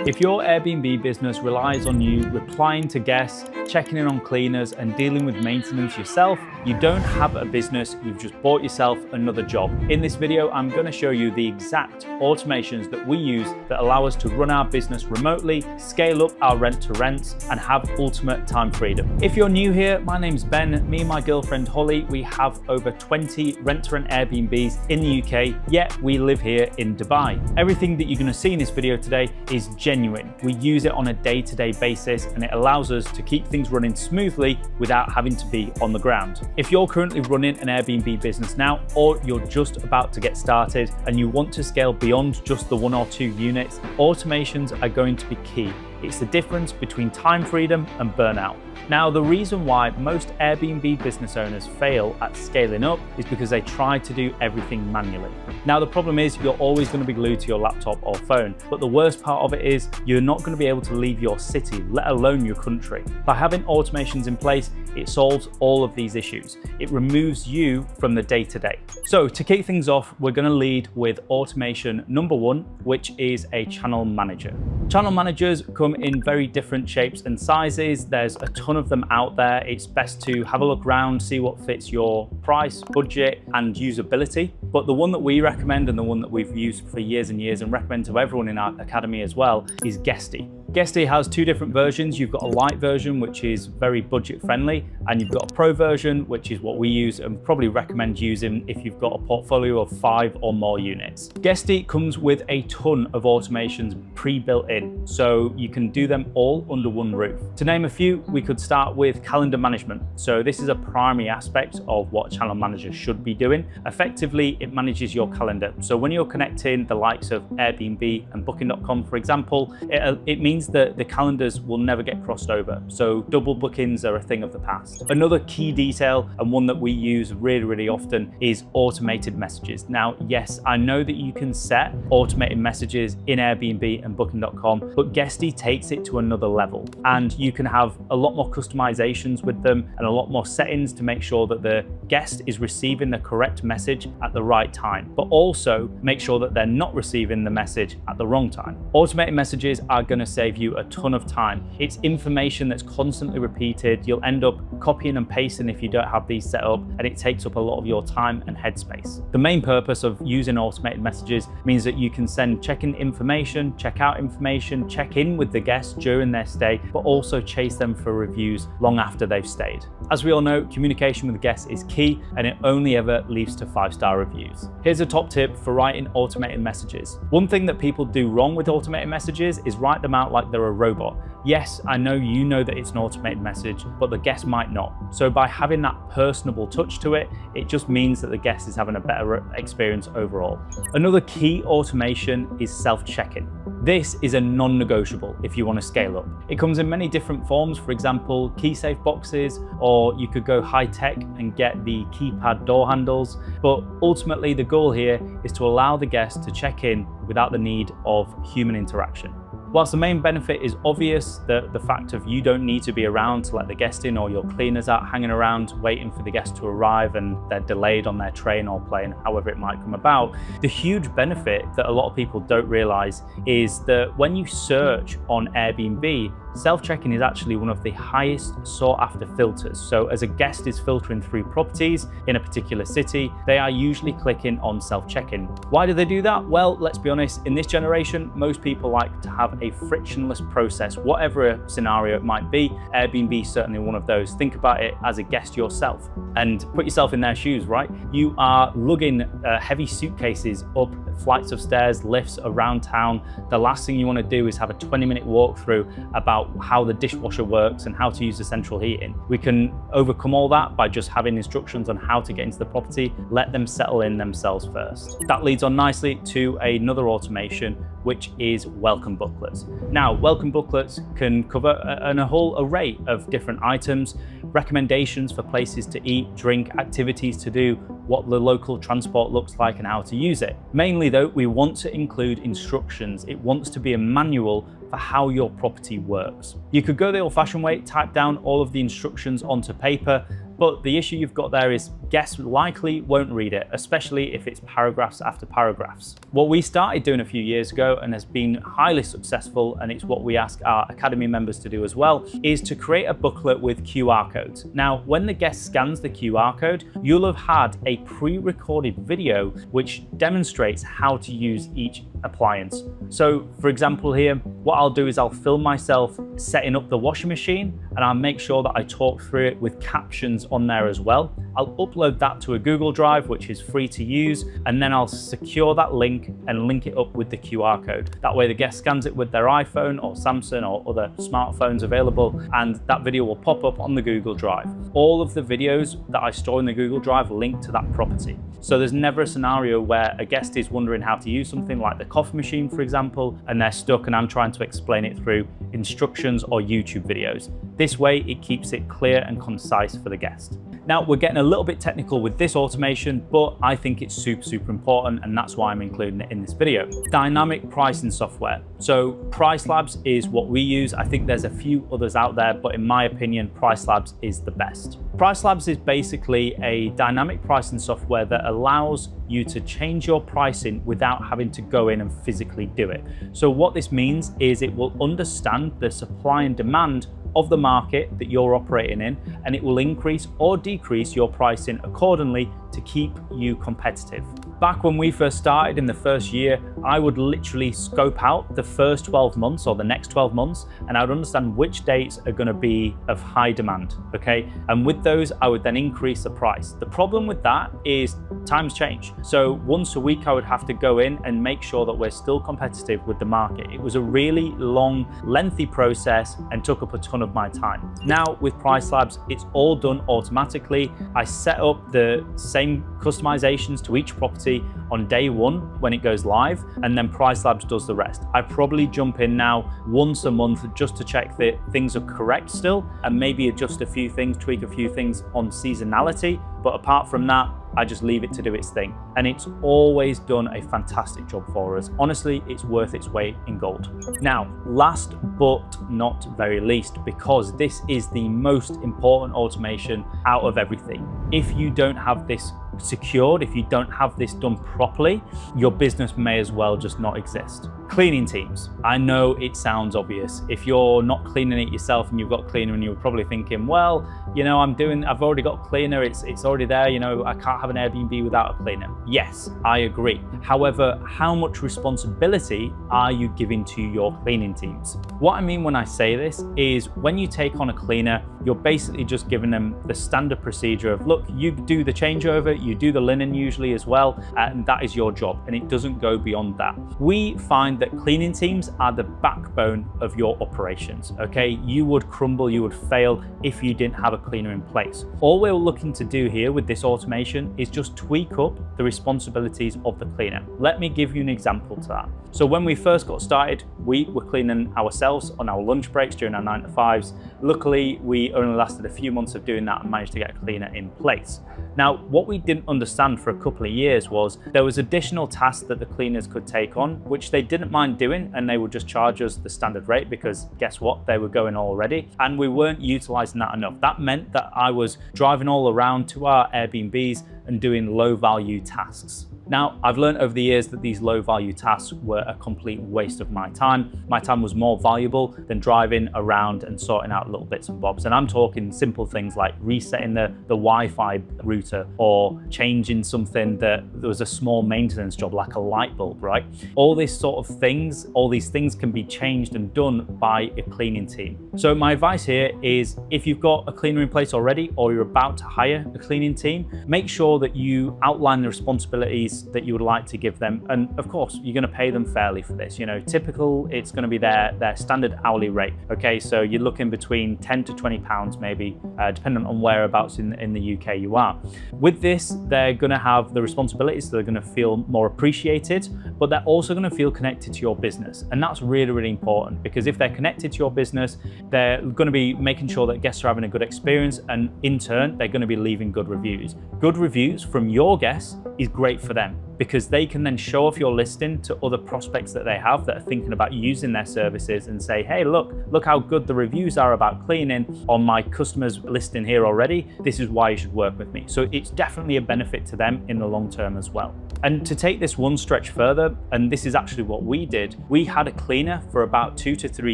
If your Airbnb business relies on you replying to guests, checking in on cleaners, and dealing with maintenance yourself, you don't have a business, you've just bought yourself another job. In this video, I'm going to show you the exact automations that we use that allow us to run our business remotely, scale up our rent to rents, and have ultimate time freedom. If you're new here, my name's Ben. Me and my girlfriend Holly, we have over 20 rent-to-rent Airbnbs in the UK, yet we live here in Dubai. Everything that you're going to see in this video today is genuine. We use it on a day-to-day basis, and it allows us to keep things running smoothly without having to be on the ground. If you're currently running an Airbnb business now, or you're just about to get started and you want to scale beyond just the 1 or 2 units, automations are going to be key. It's the difference between time freedom and burnout. Now, the reason why most Airbnb business owners fail at scaling up is because they try to do everything manually. Now, the problem is you're always going to be glued to your laptop or phone, but the worst part of it is you're not going to be able to leave your city, let alone your country. By having automations in place, it solves all of these issues. It removes you from the day-to-day. So to kick things off, we're going to lead with automation number 1, which is a channel manager. Channel managers come in very different shapes and sizes. There's a ton of them out there. It's best to have a look around, see what fits your price, budget, and usability. But the one that we recommend, and the one that we've used for years and years and recommend to everyone in our academy as well, is Guesty. Guesty has 2 different versions. You've got a light version, which is very budget friendly, and you've got a pro version, which is what we use and probably recommend using if you've got a portfolio of 5 or more units. Guesty comes with a ton of automations pre-built in, so you can do them all under one roof. To name a few, we could start with calendar management. So this is a primary aspect of what a channel manager should be doing. Effectively, it manages your calendar. So when you're connecting the likes of Airbnb and Booking.com, for example, it means that the calendars will never get crossed over. So double bookings are a thing of the past. Another key detail, and one that we use really often, is automated messages. Now, yes, I know that you can set automated messages in Airbnb and Booking.com, but Guesty takes it to another level, and you can have a lot more customizations with them and a lot more settings to make sure that the guest is receiving the correct message at the right time, but also make sure that they're not receiving the message at the wrong time. Automated messages are going to save you a ton of time. It's information that's constantly repeated. You'll end up copying and pasting if you don't have these set up, and it takes up a lot of your time and headspace. The main purpose of using automated messages means that you can send check-in information, check-out information, check in with the guests during their stay, but also chase them for reviews long after they've stayed. As we all know, communication with guests is key, and it only ever leads to 5-star reviews. Here's a top tip for writing automated messages. One thing that people do wrong with automated messages is write them out like they're a robot. Yes, I know you know that it's an automated message, but the guest might not. So by having that personable touch to it, it just means that the guest is having a better experience overall. Another key automation is self-check-in. This is a non-negotiable if you want to scale up. It comes in many different forms, for example, key safe boxes, or you could go high tech and get the keypad door handles. But ultimately, the goal here is to allow the guest to check in without the need of human interaction. Whilst the main benefit is obvious, the fact of you don't need to be around to let the guest in, or your cleaners out hanging around waiting for the guest to arrive and they're delayed on their train or plane, however it might come about, the huge benefit that a lot of people don't realize is that when you search on Airbnb, self-check-in is actually one of the highest sought after filters. So as a guest is filtering through properties in a particular city, they are usually clicking on self-check-in. Why do they do that? Well, let's be honest, in this generation, most people like to have a frictionless process, whatever scenario it might be. Airbnb is certainly one of those. Think about it as a guest yourself and put yourself in their shoes, right? You are lugging heavy suitcases up flights of stairs, lifts around town. The last thing you want to do is have a 20-minute walkthrough about how the dishwasher works and how to use the central heating. We can overcome all that by just having instructions on how to get into the property. Let them settle in themselves first. That leads on nicely to another automation, which is welcome booklets. Now, welcome booklets can cover a whole array of different items, recommendations for places to eat, drink, activities to do, what the local transport looks like and how to use it. Mainly though, we want to include instructions. It wants to be a manual for how your property works. You could go the old-fashioned way, type down all of the instructions onto paper, but the issue you've got there is guests likely won't read it, especially if it's paragraphs after paragraphs. What we started doing a few years ago and has been highly successful, and it's what we ask our Academy members to do as well, is to create a booklet with QR codes. Now, when the guest scans the QR code, you'll have had a pre-recorded video which demonstrates how to use each appliance. So for example here, what I'll do is I'll film myself setting up the washing machine, and I'll make sure that I talk through it with captions on there as well. I'll upload that to a Google Drive, which is free to use, and then I'll secure that link and link it up with the QR code. That way the guest scans it with their iPhone or Samsung or other smartphones available, and that video will pop up on the Google Drive. All of the videos that I store in the Google Drive link to that property. So there's never a scenario where a guest is wondering how to use something like the coffee machine, for example, and they're stuck and I'm trying to explain it through instructions or YouTube videos. This way it keeps it clear and concise for the guest. Now, we're getting a little bit technical with this automation, but I think it's super important, and that's why I'm including it in this video. Dynamic pricing software. So Price Labs is what we use. I think there's a few others out there, but in my opinion, Price Labs is the best. Price Labs is basically a dynamic pricing software that allows you to change your pricing without having to go in and physically do it. So what this means is it will understand the supply and demand of the market that you're operating in, and it will increase or decrease your pricing accordingly to keep you competitive. Back when we first started in the first year, I would literally scope out the first 12 months or the next 12 months, and I would understand which dates are going to be of high demand, okay? And with those, I would then increase the price. The problem with that is times change. So once a week, I would have to go in and make sure that we're still competitive with the market. It was a really long, lengthy process and took up a ton of my time. Now with Price Labs, it's all done automatically. I set up the same customizations to each property on day one when it goes live, and then Price Labs does the rest. I probably jump in now once a month just to check that things are correct still, and maybe adjust a few things, tweak a few things on seasonality. But apart from that, I just leave it to do its thing. And it's always done a fantastic job for us. Honestly, it's worth its weight in gold. Now, last but not very least, because this is the most important automation out of everything. If you don't have this secured, if you don't have this done properly, your business may as well just not exist. Cleaning teams. I know it sounds obvious. If you're not cleaning it yourself and you've got a cleaner, and you're probably thinking, well, you know, I've already got a cleaner, it's already there, you know, I can't have an Airbnb without a cleaner. Yes, I agree. However, how much responsibility are you giving to your cleaning teams? What I mean when I say this is when you take on a cleaner, you're basically just giving them the standard procedure of, look, you do the changeover, you do the linen usually as well, and that is your job, and it doesn't go beyond that. We find that cleaning teams are the backbone of your operations, okay? You would crumble, you would fail if you didn't have a cleaner in place. All we're looking to do here with this automation is just tweak up the responsibilities of the cleaner. Let me give you an example to that. So when we first got started, we were cleaning ourselves on our lunch breaks during our 9 to 5s. Luckily, we only lasted a few months of doing that and managed to get a cleaner in place. Now, what we didn't understand for a couple of years was there was additional tasks that the cleaners could take on, which they didn't mind doing, and they would just charge us the standard rate because guess what? They were going already, and we weren't utilizing that enough. That meant that I was driving all around to our Airbnbs and doing low value tasks. Now, I've learned over the years that these low value tasks were a complete waste of my time. My time was more valuable than driving around and sorting out little bits and bobs. And I'm talking simple things like resetting the Wi-Fi router or changing something that there was a small maintenance job like a light bulb, right? All these sort of things, all these things can be changed and done by a cleaning team. So my advice here is if you've got a cleaner in place already or you're about to hire a cleaning team, make sure that you outline the responsibilities that you would like to give them, and of course you're going to pay them fairly for this. You know, typical, it's going to be their standard hourly rate. Okay, so you're looking between 10 to 20 pounds maybe, depending on whereabouts in the UK you are. With this, they're going to have the responsibilities, so they're going to feel more appreciated, but they're also going to feel connected to your business, and that's really important, because if they're connected to your business, they're going to be making sure that guests are having a good experience, and in turn they're going to be leaving good reviews. Good reviews from your guests is great for them. because they can then show off your listing to other prospects that they have that are thinking about using their services and say, hey, look how good the reviews are about cleaning on my customer's listing here already. This is why you should work with me. So it's definitely a benefit to them in the long term as well. And to take this one stretch further, and this is actually what we did, we had a cleaner for about 2 to 3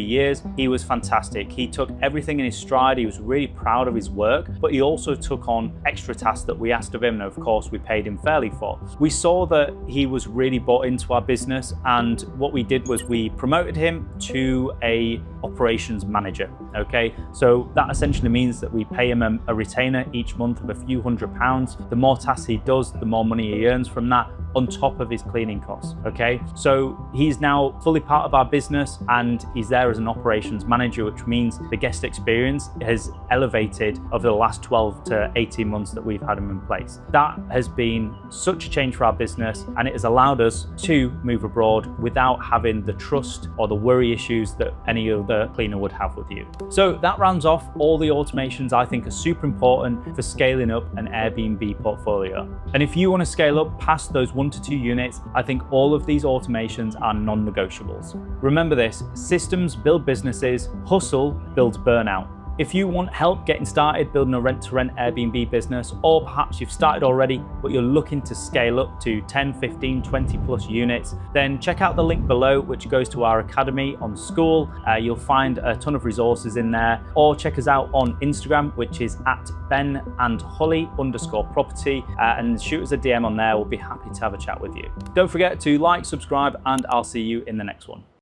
years. He was fantastic. He took everything in his stride. He was really proud of his work, but he also took on extra tasks that we asked of him, and of course we paid him fairly for. We saw that he was really bought into our business, and what we did was we promoted him to a operations manager. Okay, so that essentially means that we pay him a retainer each month of a few £100s. The more tasks he does, the more money he earns from that, on top of his cleaning costs. Okay, so he's now fully part of our business, and he's there as an operations manager, which means the guest experience has elevated over the last 12 to 18 months that we've had him in place. That has been such a change for our business, and it has allowed us to move abroad without having the trust or the worry issues that any other cleaner would have with you. So that rounds off all the automations I think are super important for scaling up an Airbnb portfolio. And if you want to scale up past those 1 to 2 units, I think all of these automations are non-negotiables. Remember this: systems build businesses, hustle builds burnout. If you want help getting started building a rent-to-rent Airbnb business, or perhaps you've started already but you're looking to scale up to 10, 15, 20 plus units, then check out the link below which goes to our academy on School. You'll find a ton of resources in there, or check us out on Instagram, which is at benandholly_property, and shoot us a DM on there. We'll be happy to have a chat with you. Don't forget to like, subscribe, and I'll see you in the next one.